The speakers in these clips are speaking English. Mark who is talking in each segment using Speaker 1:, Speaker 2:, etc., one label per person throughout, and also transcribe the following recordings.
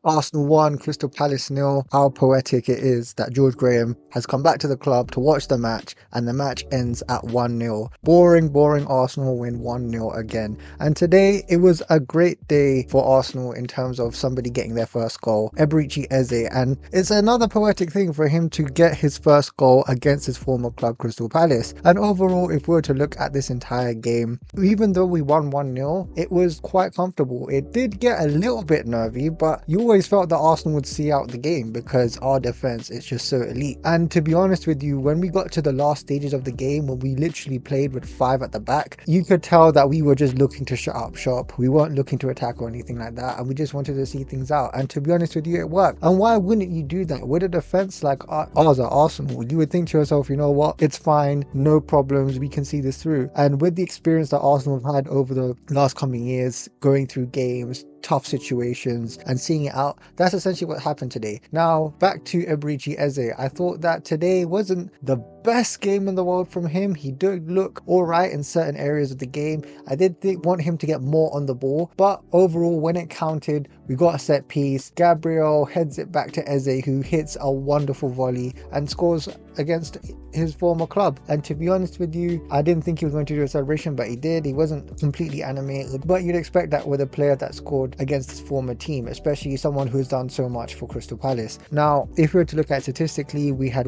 Speaker 1: Arsenal 1, Crystal Palace nil. How poetic it is that George Graham has come back to the club to watch the match, and the match ends at 1-0. Boring, boring Arsenal win 1-0 again. And today it was a great day for Arsenal in terms of somebody getting their first goal, Eberechi Eze. And it's another poetic thing for him to get his first goal against his former club, Crystal Palace. And overall, if we were to look at this entire game, even though we won 1-0, it was quite comfortable. It did get a little bit nervy, but you always felt that Arsenal would see out the game because our defense is just so elite. And to be honest with you, when we got to the last stages of the game, when we literally played with 5 at the back, you could tell that we were just looking to shut up shop. We weren't looking to attack or anything like that, and we just wanted to see things out. And to be honest with you, it worked. And why wouldn't you do that with a defense like ours at Arsenal? You would think to yourself, you know what, it's fine, no problems, we can see this through. And with the experience that Arsenal have had over the last coming years, going through games, tough situations, and seeing it out, that's essentially what happened today. Now back to Eberechi Eze. I thought that today wasn't the best game in the world from him. He did look all right in certain areas of the game. I did want him to get more on the ball, but overall when it counted, we got a set piece. Gabriel heads it back to Eze, who hits a wonderful volley and scores against his former club. And to be honest with you, I didn't think he was going to do a celebration, but he did. He wasn't completely animated, but you'd expect that with a player that scored against his former team, especially someone who's done so much for Crystal Palace. Now if we were to look at it statistically, we had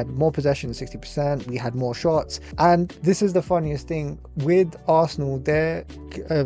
Speaker 1: more possession, 60%, we had more shots. And this is the funniest thing with Arsenal, their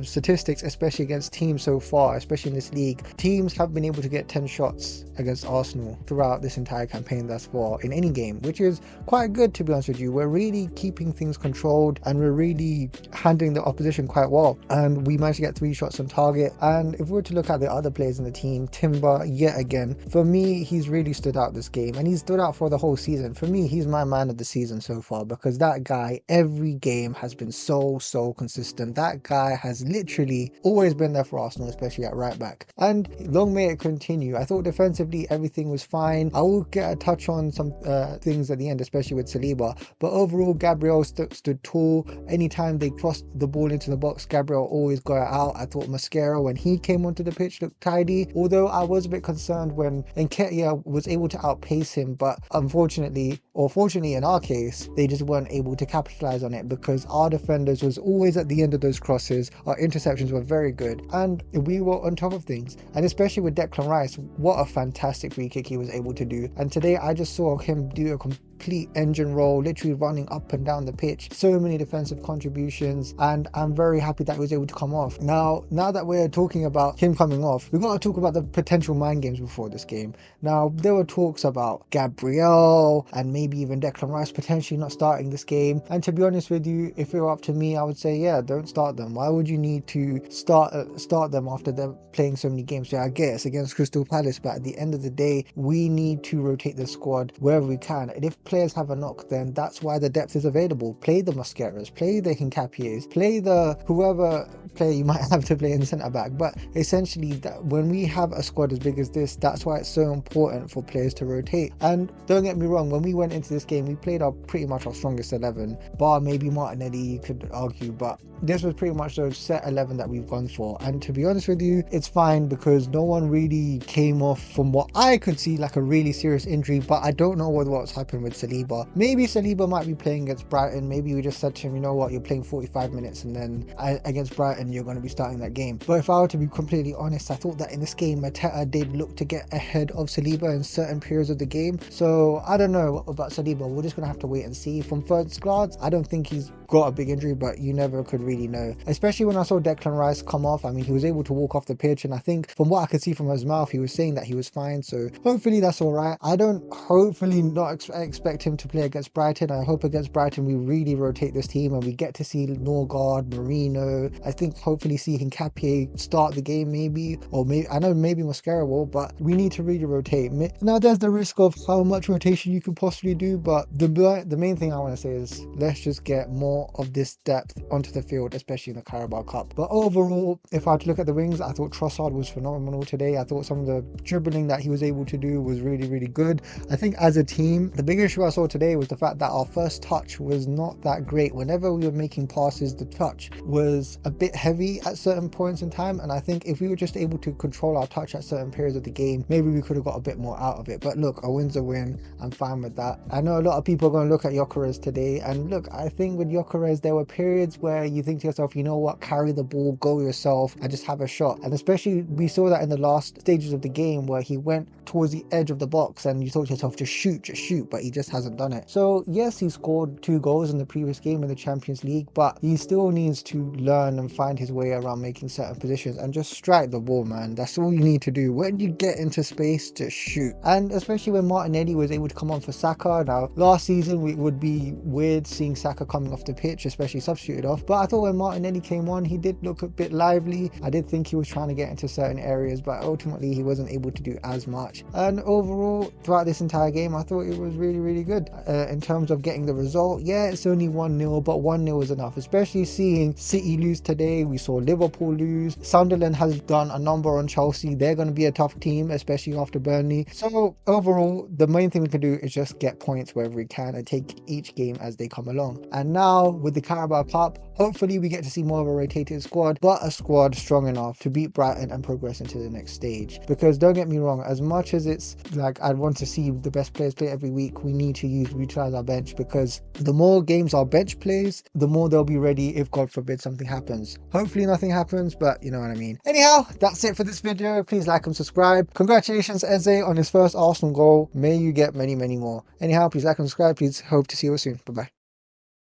Speaker 1: statistics, especially against teams so far, especially in this league, teams have been able to get 10 shots against Arsenal throughout this entire campaign thus far in any game, which is quite good, to be honest with you. We're really keeping things controlled and we're really handling the opposition quite well, and we managed to get 3 shots on target. And if we were to look at the other players in the team, Timber, yet again, for me, he's really stood out this game, and he's stood out for the whole season. For me, he's my man of the season so far, because that guy every game has been so consistent. That guy has literally always been there for Arsenal, especially at right back, and long may it continue. I thought defensively everything was fine. I will get a touch on some things at the end, especially with Saliba, but overall Gabriel stood tall. Anytime they crossed the ball into the box, Gabriel always got it out. I thought Mascara, when he came onto the pitch, looked tidy, although I was a bit concerned when Nketiah was able to outpace him, but unfortunately, or fortunately in our case, they just weren't able to capitalize on it because our defenders was always at the end of those crosses. Our interceptions were very good and we were on top of things, and especially with Declan Rice, what a fantastic free kick he was able to do. And today I just saw him do a complete engine roll, literally running up and down the pitch. So many defensive contributions, and I'm very happy that he was able to come off. Now that we're talking about him coming off, we've got to talk about the potential mind games before this game. Now there were talks about Gabriel and maybe even Declan Rice potentially not starting this game, and to be honest with you, if it were up to me, I would say, yeah, don't start them. Why would you need to start them after they're playing so many games? Yeah, I guess against Crystal Palace, but at the end of the day, we need to rotate the squad wherever we can, and if players have a knock, then that's why the depth is available. Play the Mascaras, play the Hincapiés, play the whoever player you might have to play in centre back. But essentially, that when we have a squad as big as this, that's why it's so important for players to rotate. And don't get me wrong, when we went into this game, we played pretty much our strongest 11, bar maybe Martinelli, you could argue, but this was pretty much the set 11 that we've gone for. And to be honest with you, it's fine because no one really came off, from what I could see, like a really serious injury. But I don't know what's happened with Saliba. Maybe Saliba might be playing against Brighton. Maybe we just said to him, you know what, you're playing 45 minutes and then against Brighton you're going to be starting that game. But if I were to be completely honest, I thought that in this game Mateta did look to get ahead of Saliba in certain periods of the game. So I don't know about Saliba. We're just going to have to wait and see. From first glance, I don't think he's got a big injury, but you never could really know. Especially when I saw Declan Rice come off, I mean, he was able to walk off the pitch, and I think from what I could see from his mouth, he was saying that he was fine. So hopefully that's all right. I don't hopefully not expect him to play against Brighton. I hope against Brighton we really rotate this team and we get to see Norgard, Marino. I think hopefully see Hincapié start the game maybe, or maybe, I know maybe Mascara will, but we need to really rotate. Now there's the risk of how much rotation you can possibly do, but the main thing I want to say is let's just get more more of this depth onto the field, especially in the Carabao Cup. But overall, if I had to look at the wings, I thought Trossard was phenomenal today. I thought some of the dribbling that he was able to do was really, really good. I think as a team, the big issue I saw today was the fact that our first touch was not that great. Whenever we were making passes, the touch was a bit heavy at certain points in time, and I think if we were just able to control our touch at certain periods of the game, maybe we could have got a bit more out of it. But look, a win's a win. I'm fine with that. I know a lot of people are going to look at Gyökeres today, and look, I think with Gyökeres there were periods where you think to yourself, you know what, carry the ball, go yourself and just have a shot. And especially we saw that in the last stages of the game where he went towards the edge of the box and you thought to yourself, just shoot, but he just hasn't done it. So yes, he scored 2 goals in the previous game in the Champions League, but he still needs to learn and find his way around making certain positions and just strike the ball, man. That's all you need to do. When you get into space, just shoot. And especially when Martinelli was able to come on for Saka. Now last season it would be weird seeing Saka coming off the pitch, especially substituted off, but I thought when Martinelli came on, he did look a bit lively. I did think he was trying to get into certain areas, but ultimately he wasn't able to do as much. And overall, throughout this entire game, I thought it was really, really good. In terms of getting the result, yeah, it's only 1-0, but 1-0 is enough, especially seeing City lose today. We saw Liverpool lose. Sunderland has done a number on Chelsea. They're going to be a tough team, especially after Burnley. So overall, the main thing we can do is just get points wherever we can and take each game as they come along. And now with the Carabao Cup, hopefully we get to see more of a rotated squad, but a squad strong enough to beat Brighton and progress into the next stage. Because don't get me wrong, as much as it's like I'd want to see the best players play every week, we need to utilize our bench, because the more games our bench plays, the more they'll be ready if God forbid something happens. Hopefully nothing happens, but you know what I mean. Anyhow, that's it for this video. Please like and subscribe. Congratulations Eze on his first Arsenal goal. May you get many, many more. Anyhow, please like and subscribe. Please hope to see you soon. Bye bye.